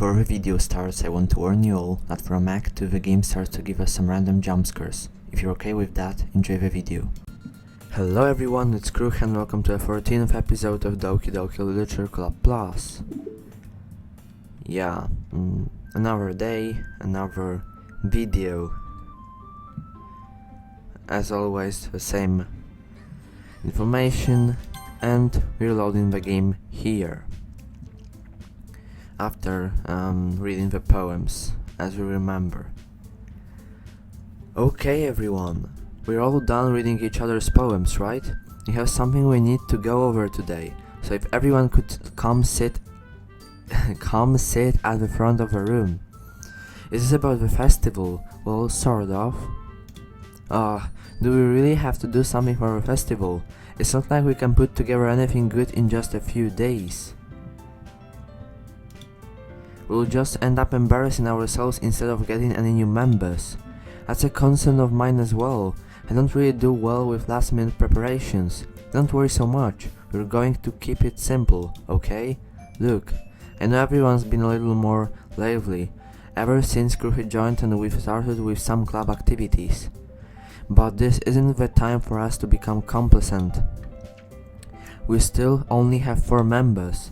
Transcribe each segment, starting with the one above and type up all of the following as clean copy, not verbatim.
Before the video starts, I want to warn you all that from Act 2 the game starts to give us some random jumpscares. If you're okay with that, enjoy the video. Hello everyone, it's Kruch and welcome to the 14th episode of Doki Doki Literature Club Plus. Yeah, another day, another video. As always, the same information, and we're loading the game here. After reading the poems, as we remember. Okay everyone, we're all done reading each other's poems, right? We have something we need to go over today, so if everyone could come sit at the front of the room. Is this about the festival? Well, sort of. Do we really have to do something for the festival? It's not like we can put together anything good in just a few days. We'll just end up embarrassing ourselves instead of getting any new members. That's a concern of mine as well. I don't really do well with last minute preparations. Don't worry so much, we're going to keep it simple, okay? Look, I know everyone's been a little more lively ever since Kruchy joined and we've started with some club activities. But this isn't the time for us to become complacent. We still only have 4 members.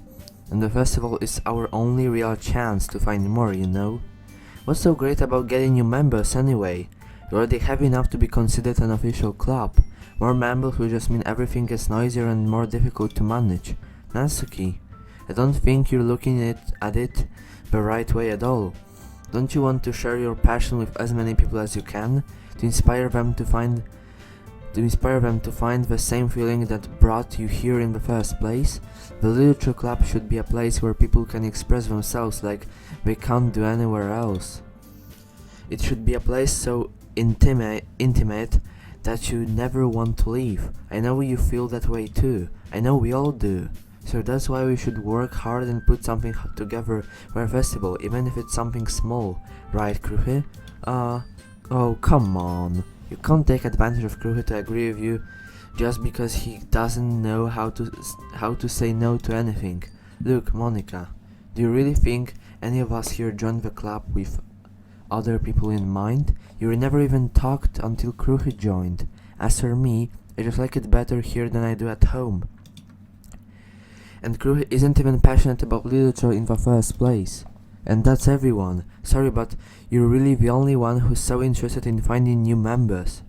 And the festival is our only real chance to find more, you know? What's so great about getting new members anyway? You already have enough to be considered an official club. More members will just mean everything gets noisier and more difficult to manage. Natsuki, I don't think you're looking at it the right way at all. Don't you want to share your passion with as many people as you can? To inspire them to find the same feeling that brought you here in the first place? The literature club should be a place where people can express themselves like they can't do anywhere else. It should be a place so intimate that you never want to leave. I know you feel that way too. I know we all do. So that's why we should work hard and put something together for a festival, even if it's something small. Right, Kruchy? Oh, come on. You can't take advantage of Kruchy to agree with you just because he doesn't know how to say no to anything. Look, Monika, do you really think any of us here joined the club with other people in mind? You never even talked until Kruchy joined. As for me, I just like it better here than I do at home. And Kruchy isn't even passionate about literature in the first place. And that's everyone. Sorry, but you're really the only one who's so interested in finding new members.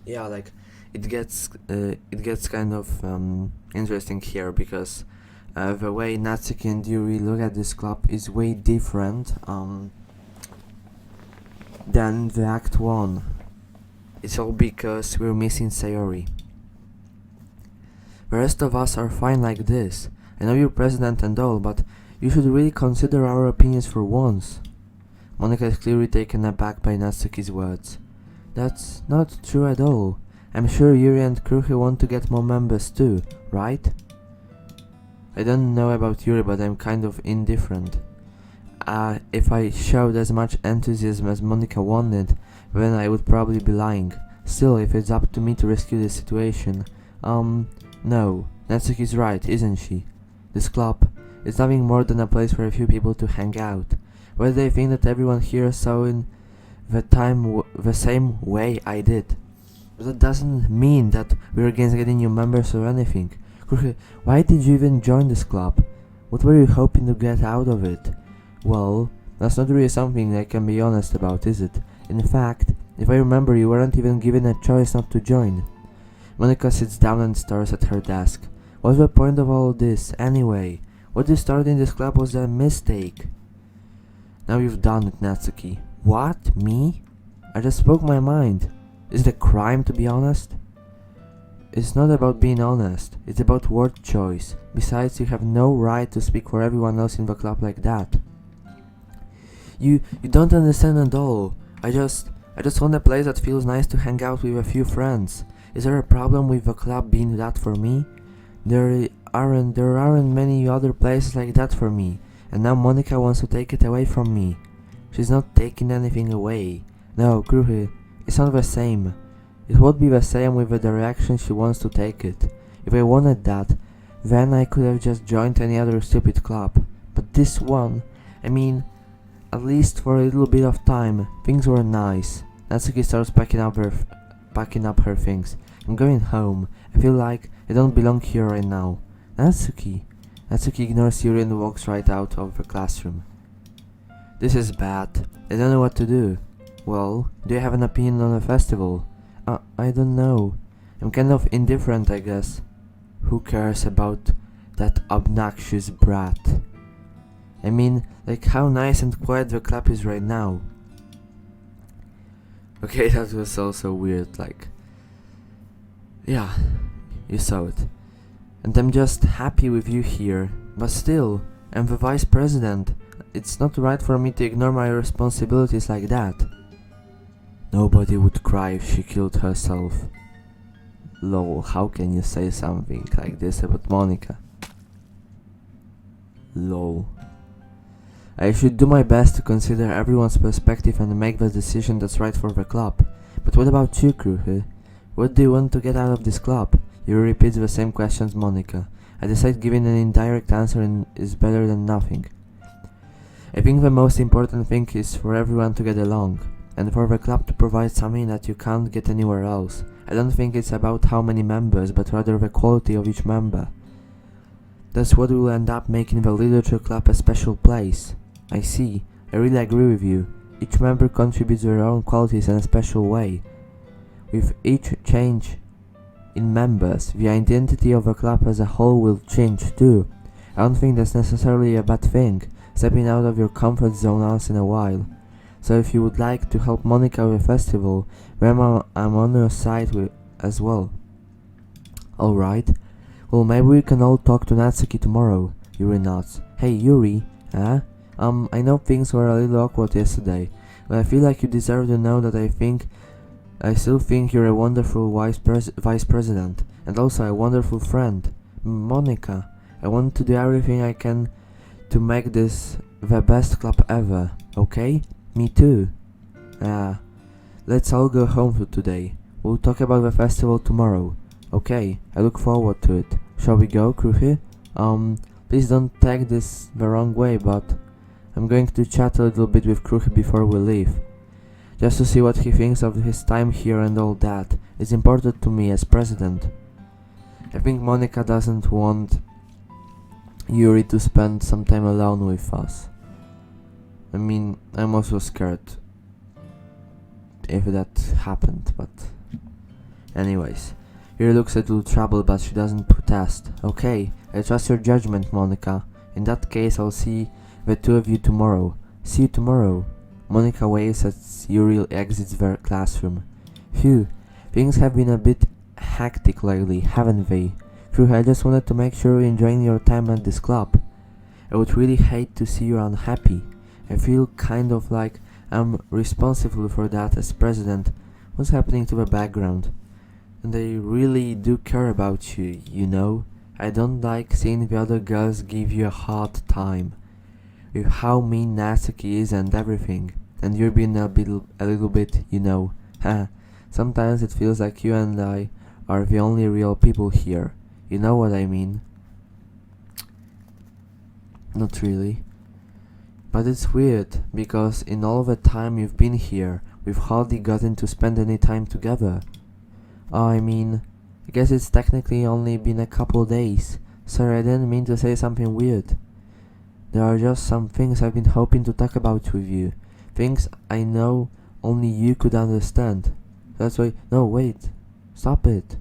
Yeah, like it gets kind of interesting here because the way Natsuki and Yuri look at this club is way different than the Act 1. It's all because we're missing Sayori. The rest of us are fine like this. I know you're president and all, but you should really consider our opinions for once. Monika is clearly taken aback by Natsuki's words. That's not true at all. I'm sure Yuri and Kruchy want to get more members too, right? I don't know about Yuri, but I'm kind of indifferent. If I showed as much enthusiasm as Monika wanted, then I would probably be lying. Still, if it's up to me to rescue this situation, no, Natsuki's right, isn't she? This club is nothing more than a place for a few people to hang out. Whether they think that everyone here saw in the same way I did. But that doesn't mean that we're against getting new members or anything. Kruchy, why did you even join this club? What were you hoping to get out of it? Well, that's not really something I can be honest about, is it? In fact, if I remember, you weren't even given a choice not to join. Monika sits down and stares at her desk. What's the point of all this, anyway? What you started in this club was a mistake. Now you've done it, Natsuki. What? Me? I just spoke my mind. Is it a crime to be honest? It's not about being honest. It's about word choice. Besides, you have no right to speak for everyone else in the club like that. You don't understand at all. I just want a place that feels nice to hang out with a few friends. Is there a problem with the club being that for me? There aren't many other places like that for me, and now Monika wants to take it away from me. She's not taking anything away. No, Kruchy, it's not the same. It won't be the same with the direction she wants to take it. If I wanted that, then I could have just joined any other stupid club. But this one, I mean, at least for a little bit of time, things were nice. Natsuki starts packing up her things. I'm going home. I feel like I don't belong here right now. Natsuki. Natsuki ignores Yuri and walks right out of the classroom. This is bad. I don't know what to do. Well, do you have an opinion on the festival? I don't know. I'm kind of indifferent, I guess. Who cares about that obnoxious brat? I mean, like how nice and quiet the club is right now. Okay, that was also weird, like... Yeah, you saw it. And I'm just happy with you here. But still, I'm the vice president. It's not right for me to ignore my responsibilities like that. Nobody would cry if she killed herself. Lol, how can you say something like this about Monika? Lol. I should do my best to consider everyone's perspective and make the decision that's right for the club. But what about you, Kruhe? What do you want to get out of this club? You repeat the same questions, Monika. I decide giving an indirect answer is better than nothing. I think the most important thing is for everyone to get along, and for the club to provide something that you can't get anywhere else. I don't think it's about how many members, but rather the quality of each member. That's what will end up making the literature club a special place. I see. I really agree with you. Each member contributes their own qualities in a special way. With each change in members, the identity of the club as a whole will change too. I don't think that's necessarily a bad thing, stepping out of your comfort zone once in a while. So if you would like to help Monika with the festival, then I'm on your side as well. Alright. Well, maybe we can all talk to Natsuki tomorrow. Yuri nods. Hey Yuri, huh? I know things were a little awkward yesterday, but I feel like you deserve to know that I still think you're a wonderful vice president, and also a wonderful friend. Monika, I want to do everything I can to make this the best club ever, okay? Me too. Let's all go home for today. We'll talk about the festival tomorrow. Okay, I look forward to it. Shall we go, Kruhe? Please don't take this the wrong way, but I'm going to chat a little bit with Kruhe before we leave. Just to see what he thinks of his time here and all that. It's important to me as president. I think Monika doesn't want Yuri to spend some time alone with us. I mean, I'm also scared if that happened, but... Anyways, Yuri looks a little troubled, but she doesn't protest. Okay, I trust your judgment, Monika. In that case, I'll see the two of you tomorrow. See you tomorrow. Monika waves as Yuri exits their classroom. Phew, things have been a bit hectic lately, haven't they? True, I just wanted to make sure you're enjoying your time at this club. I would really hate to see you unhappy. I feel kind of like I'm responsible for that as president. What's happening to the background? And I really do care about you, you know? I don't like seeing the other girls give you a hard time. With how mean Natsuki is and everything, and you're being a little bit, you know, sometimes it feels like you and I are the only real people here, you know what I mean? Not really. But it's weird, because in all the time you've been here, we've hardly gotten to spend any time together. I mean, I guess it's technically only been a couple days. Sorry, I didn't mean to say something weird. There are just some things I've been hoping to talk about with you. Things I know only you could understand. That's why... No, wait. Stop it.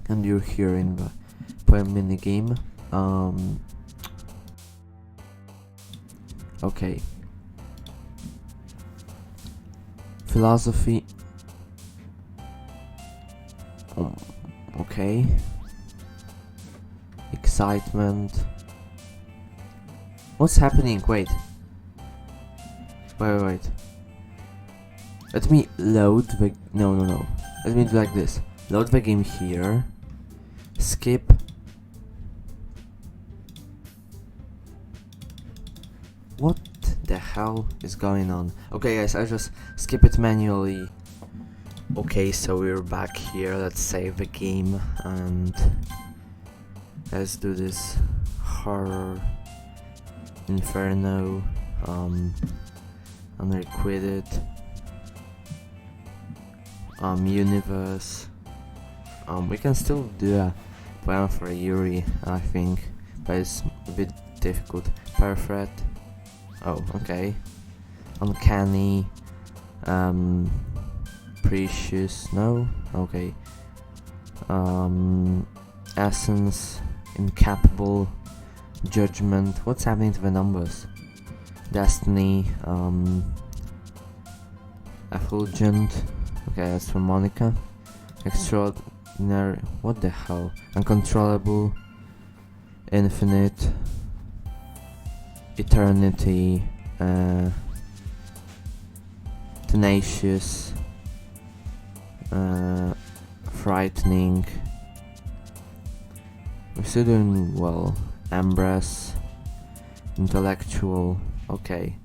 And you're here in the poem minigame. Okay. Philosophy. Okay. Excitement. What's happening? Wait. Wait. Let me load the... No. Let me do like this. Load the game here. Skip. What the hell is going on? Okay guys, I just skip it manually. Okay, so we're back here. Let's save the game and let's do this horror, inferno, unrequited, universe. We can still do a poem for Yuri, I think, but it's a bit difficult. Perfect. Oh, okay. Uncanny. Precious. No. Okay. Essence. Incapable. Judgment. What's happening to the numbers? Destiny. Effulgent. Okay, that's from Monika. Extraordinary. What the hell? Uncontrollable. Infinite. Eternity. Tenacious. Frightening. We're still doing well. Embrace. Intellectual. Okay.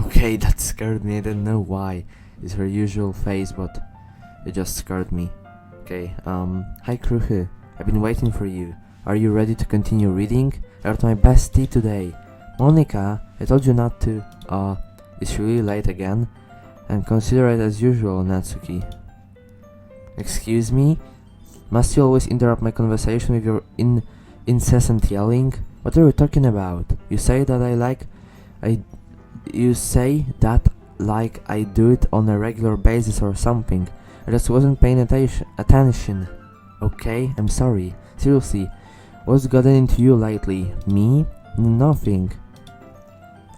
Okay, that scared me. I don't know why. It's her usual face, but it just scared me. Okay, hi Kruhe. I've been waiting for you. Are you ready to continue reading? I got my best tea today. Monika, I told you not to. It's really late again. And consider it as usual, Natsuki. Excuse me? Must you always interrupt my conversation with your incessant yelling? What are you talking about? You say that I do it on a regular basis or something. I just wasn't paying attention. Okay, I'm sorry. Seriously, what's gotten into you lately? Me? Nothing.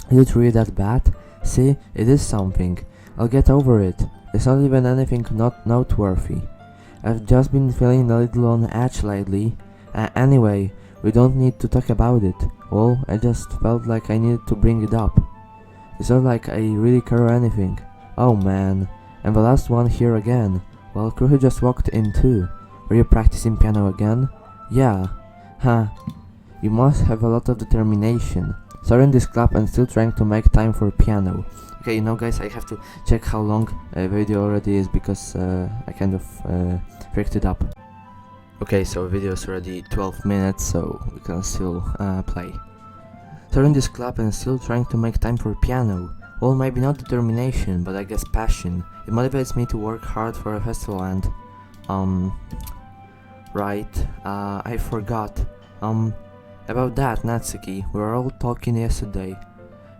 Is it really that bad? See, it is something. I'll get over it. It's not even anything not noteworthy. I've just been feeling a little on edge lately. Anyway, we don't need to talk about it. Well, I just felt like I needed to bring it up. It's not like I really care or anything. Oh man, I'm the last one here again. Well, Kruhe just walked in too. Were you practicing piano again? Yeah. Huh. You must have a lot of determination. Starting this club and still trying to make time for piano. Okay, you know guys, I have to check how long the video already is because I kind of freaked it up. Okay, so video is already 12 minutes, so we can still play. Starting this club and still trying to make time for piano. Well, maybe not determination, but I guess passion. It motivates me to work hard for a festival and... Right, I forgot. About that, Natsuki, we were all talking yesterday.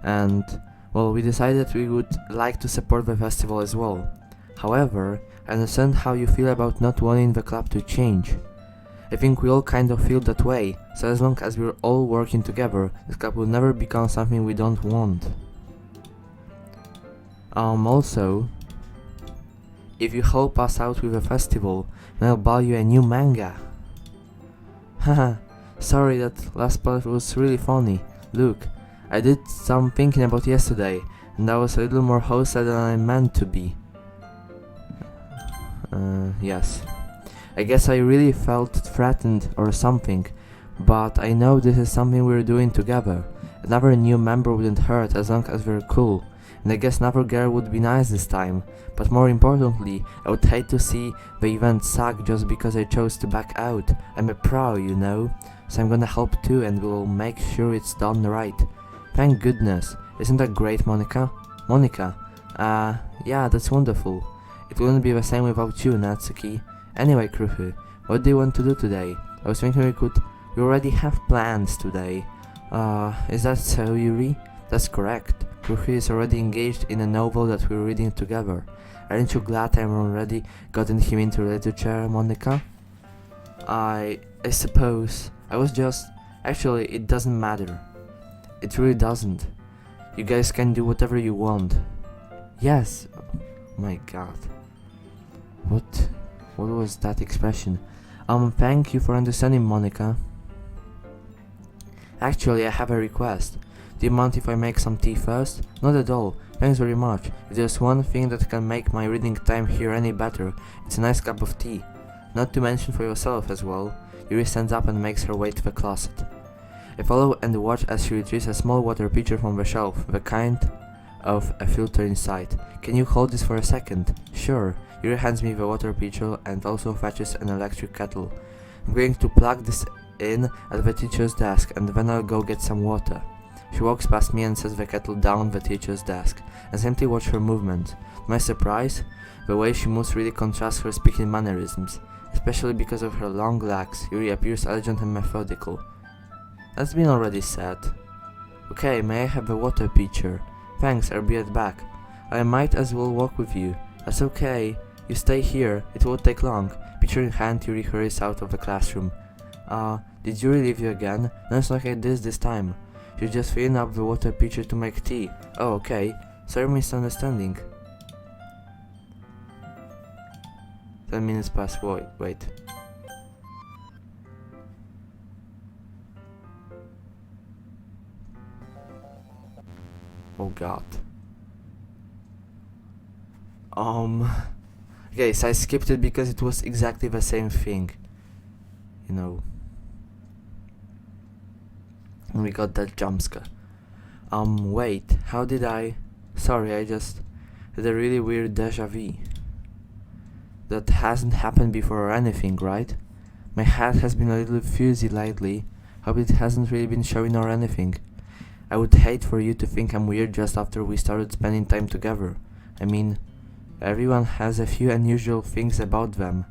And, well, we decided we would like to support the festival as well. However, I understand how you feel about not wanting the club to change. I think we all kind of feel that way, so as long as we're all working together, this club will never become something we don't want. Also, if you help us out with a festival, then I'll buy you a new manga. Haha, sorry, that last part was really funny. Look, I did some thinking about yesterday, and I was a little more hostile than I meant to be. Yes. I guess I really felt threatened or something, but I know this is something we're doing together. Another new member wouldn't hurt as long as we're cool, and I guess another girl would be nice this time, but more importantly, I would hate to see the event suck just because I chose to back out. I'm a pro, you know, so I'm gonna help too and we'll make sure it's done right. Thank goodness. Isn't that great, Monika? Monika? Yeah, that's wonderful. It wouldn't be the same without you, Natsuki. Anyway, Kruhe, what do you want to do today? I was thinking we already have plans today. Is that so, Yuri? That's correct. Kruhe is already engaged in a novel that we're reading together. Aren't you glad I've already gotten him into literature, Monika? I suppose. I was just... Actually, it doesn't matter. It really doesn't. You guys can do whatever you want. Yes. Oh my god. What was that expression? Thank you for understanding, Monika. Actually, I have a request. Do you mind if I make some tea first? Not at all. Thanks very much. If there's one thing that can make my reading time here any better, it's a nice cup of tea. Not to mention for yourself as well. Yuri stands up and makes her way to the closet. I follow and watch as she retrieves a small water pitcher from the shelf, the kind of a filter inside. Can you hold this for a second? Sure. Yuri hands me the water pitcher and also fetches an electric kettle. I'm going to plug this in at the teacher's desk and then I'll go get some water. She walks past me and sets the kettle down on the teacher's desk, and simply watch her movements. To my surprise, the way she moves really contrasts her speaking mannerisms, especially because of her long legs. Yuri appears elegant and methodical. That's been already said. Okay, may I have the water pitcher? Thanks, I'll be right back. I might as well walk with you. That's okay. You stay here, it won't take long. Pitcher in hand, Yuri hurries out of the classroom. Did Yuri leave you again? No, it's not like this time. She's just filling up the water pitcher to make tea. Oh, okay. Sorry, misunderstanding. 10 minutes past. Wait. Oh god. Okay, so I skipped it because it was exactly the same thing. You know. And we got that jump scare. Wait, how did I... Sorry, I just had a really weird deja vu. That hasn't happened before or anything, right? My head has been a little fuzzy lately. Hope it hasn't really been showing or anything. I would hate for you to think I'm weird just after we started spending time together. I mean, everyone has a few unusual things about them,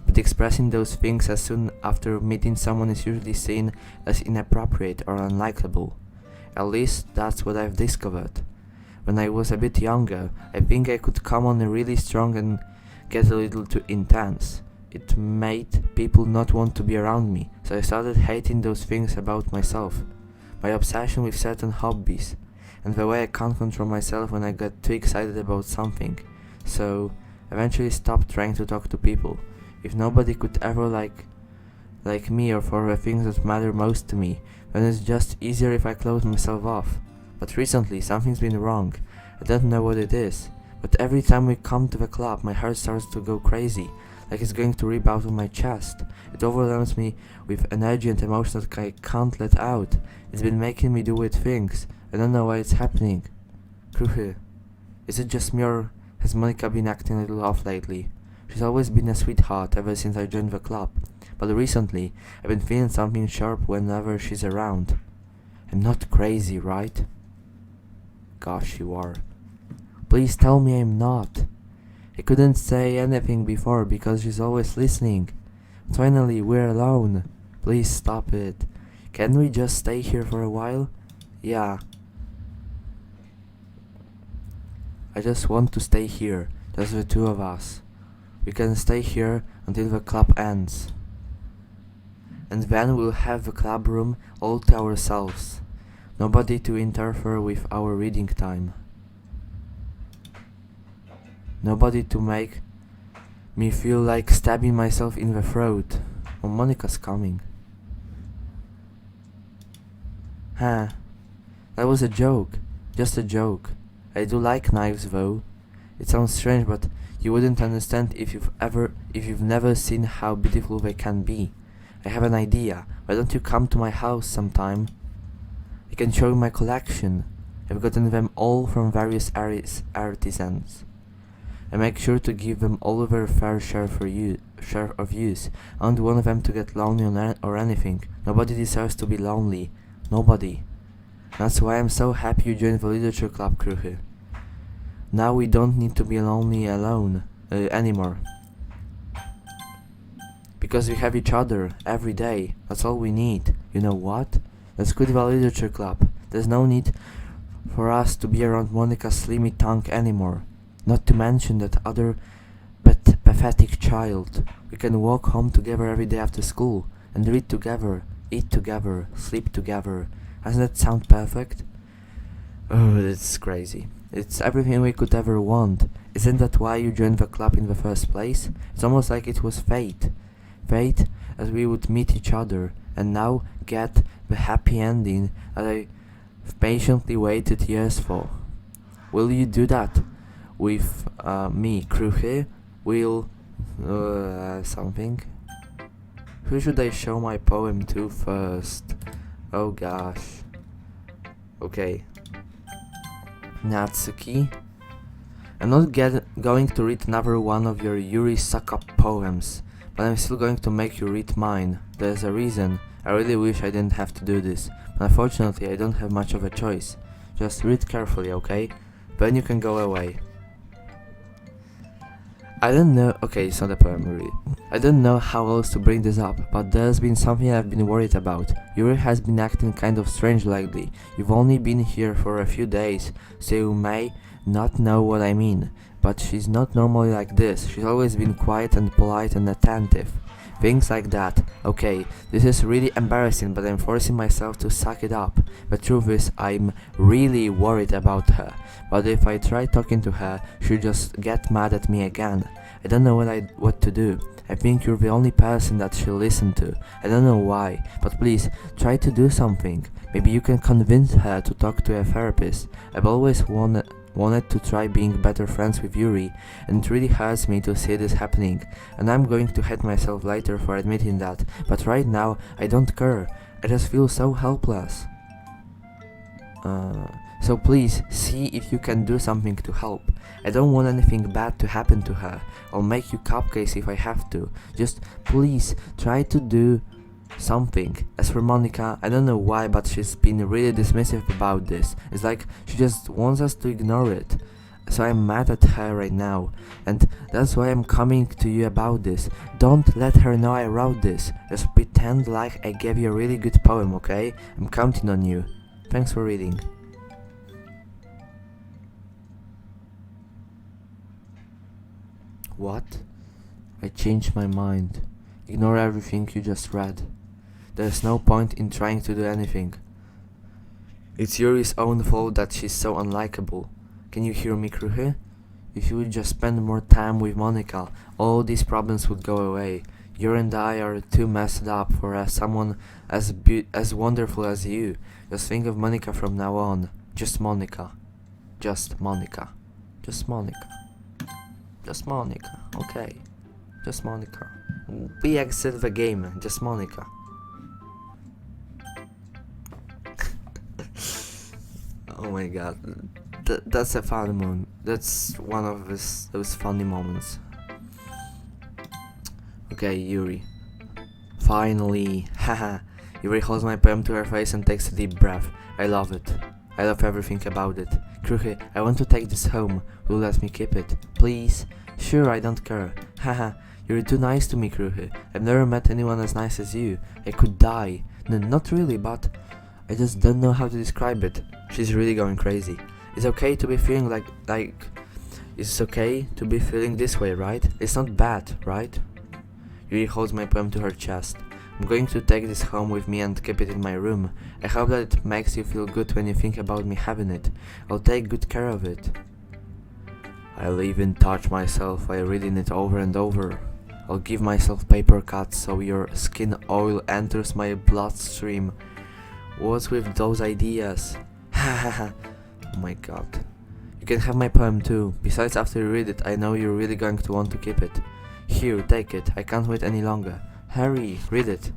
but expressing those things as soon after meeting someone is usually seen as inappropriate or unlikable. At least that's what I've discovered. When I was a bit younger, I think I could come on really strong and get a little too intense. It made people not want to be around me, so I started hating those things about myself. My obsession with certain hobbies, and the way I can't control myself when I get too excited about something. So, eventually stopped trying to talk to people. If nobody could ever like me or for the things that matter most to me, then it's just easier if I close myself off. But recently, something's been wrong. I don't know what it is, but every time we come to the club, my heart starts to go crazy, like it's going to rip out of my chest. It overwhelms me with energy and emotions that I can't let out. It's been making me do weird things. I don't know why it's happening. Kruhe, is it just me or has Monika been acting a little off lately? She's always been a sweetheart ever since I joined the club, but recently I've been feeling something sharp whenever she's around. I'm not crazy, right? Gosh, you are. Please tell me I'm not. I couldn't say anything before because she's always listening. But finally, we're alone. Please stop it. Can we just stay here for a while? Yeah. I just want to stay here, just the two of us. We can stay here until the club ends. And then we'll have the club room all to ourselves. Nobody to interfere with our reading time. Nobody to make me feel like stabbing myself in the throat. Oh, Monika's coming. Huh. That was a joke. Just a joke. I do like knives though. It sounds strange, but you wouldn't understand if you've never seen how beautiful they can be. I have an idea. Why don't you come to my house sometime? I can show you my collection. I've gotten them all from various artisans. I make sure to give them all their fair share of use. I don't want them to get lonely or anything. Nobody deserves to be lonely. Nobody. That's why I'm so happy you joined the literature club, Kruhe. Now we don't need to be lonely alone anymore. Because we have each other every day. That's all we need. You know what? Let's quit the literature club. There's no need for us to be around Monika's slimy tongue anymore. Not to mention that other pathetic child. We can walk home together every day after school and read together, eat together, sleep together. Doesn't that sound perfect? Oh, it's crazy. It's everything we could ever want. Isn't that why you joined the club in the first place? It's almost like it was fate. Fate as we would meet each other and now get the happy ending that I've patiently waited years for. Will you do that with me, Kruhe? Will something? Who should I show my poem to first? Oh gosh. Okay. Natsuki. I'm not going to read another one of your Yuri suck-up poems, but I'm still going to make you read mine. There's a reason. I really wish I didn't have to do this, but unfortunately I don't have much of a choice. Just read carefully, okay? Then you can go away. I don't know. Okay, it's not a poem, really. I don't know how else to bring this up, but there's been something I've been worried about. Yuri has been acting kind of strange lately. You've only been here for a few days, so you may not know what I mean. But she's not normally like this. She's always been quiet and polite and attentive. Things like that. Okay, this is really embarrassing, but I'm forcing myself to suck it up. The truth is, I'm really worried about her. But if I try talking to her, she'll just get mad at me again. I don't know what to do. I think you're the only person that she'll listen to. I don't know why, but please, try to do something. Maybe you can convince her to talk to a therapist. I've always wanted to try being better friends with Yuri, and it really hurts me to see this happening, and I'm going to hate myself later for admitting that, but right now I don't care. I just feel so helpless. So please, see if you can do something to help. I don't want anything bad to happen to her. I'll make you cupcakes if I have to. Just please try to do something. As for Monika, I don't know why, but she's been really dismissive about this. It's like she just wants us to ignore it. So I'm mad at her right now, and that's why I'm coming to you about this. Don't let her know I wrote this. Just pretend like I gave you a really good poem, okay? I'm counting on you. Thanks for reading. What? I changed my mind. Ignore everything you just read. There's no point in trying to do anything. It's Yuri's own fault that she's so unlikable. Can you hear me, Kruhe? If you would just spend more time with Monika, all these problems would go away. You and I are too messed up for someone as wonderful as you. Just think of Monika from now on. Just Monika. Just Monika. Just Monika. Just Monika. Okay. Just Monika. We exit the game. Just Monika. Oh my god. That's a funny moment. That's one of those funny moments. Okay, Yuri. Finally. Haha. Yuri holds my poem to her face and takes a deep breath. I love it. I love everything about it. Kruhe, I want to take this home. Will you let me keep it? Please? Sure, I don't care. Haha. You're too nice to me, Kruhe. I've never met anyone as nice as you. I could die. No, not really, but I just don't know how to describe it. She's really going crazy. It's okay to be feeling like it's okay to be feeling this way, right? It's not bad, right? Yuri holds my poem to her chest. I'm going to take this home with me and keep it in my room. I hope that it makes you feel good when you think about me having it. I'll take good care of it. I'll even touch myself while reading it over and over. I'll give myself paper cuts so your skin oil enters my bloodstream. What's with those ideas? Hahaha. Oh my god. You can have my poem too. Besides, after you read it, I know you're really going to want to keep it. Here, take it. I can't wait any longer. Hurry, read it.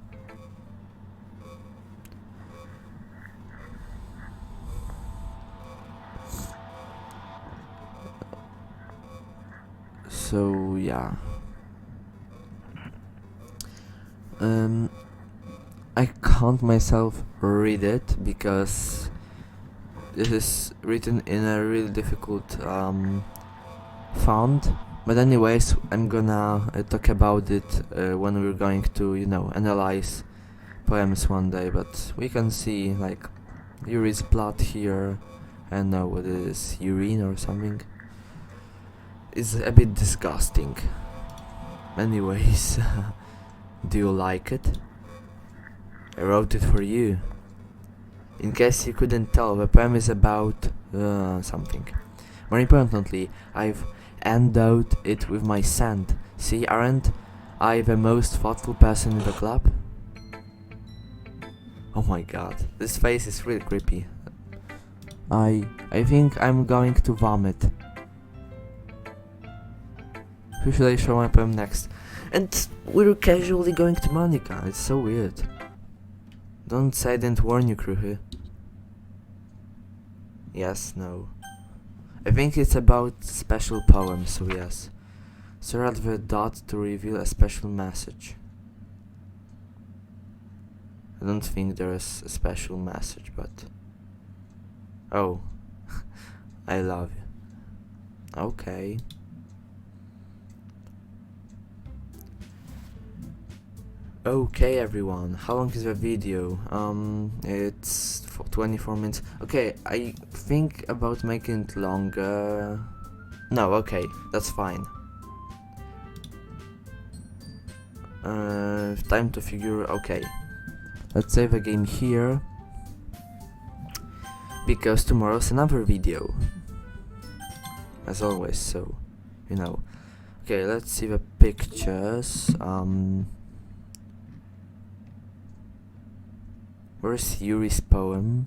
So, yeah. I can't myself read it because this is written in a really difficult font. But anyways, I'm gonna talk about it when we're going to, analyze poems one day. But we can see like Yuri's blood here. I don't know what it is, urine or something. It's a bit disgusting. Anyways, do you like it? I wrote it for you. In case you couldn't tell, the poem is about something. More importantly, I've endowed it with my scent. See, aren't I the most thoughtful person in the club? Oh my god, this face is really creepy. I think I'm going to vomit. Who should I show my poem next? And we're casually going to Monika. It's so weird. Don't say I didn't warn you, Kruhe. Yes, no. I think it's about special poem, so yes. Stare at the dot to reveal a special message. I don't think there's a special message, but... Oh. I love you. Okay. Okay everyone, how long is the video? It's 24 minutes. Okay, I think about making it longer. No, okay, that's fine. Time to figure. Okay, let's save the game here because tomorrow's another video, as always. So, you know. Okay, let's see the pictures. Where's Yuri's poem?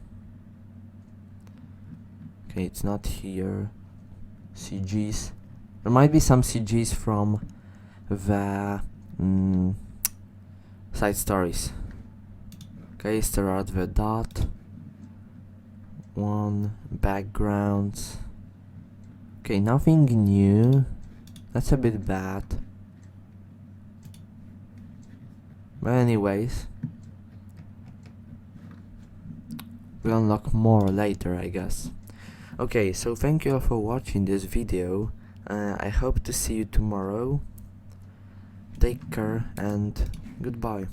Okay, it's not here. CGs. There might be some CGs from the side stories. Okay, stare at the dot. One backgrounds. Okay, nothing new. That's a bit bad. But anyways, we'll unlock more later, I guess. Okay, so thank you all for watching this video. I hope to see you tomorrow. Take care and goodbye.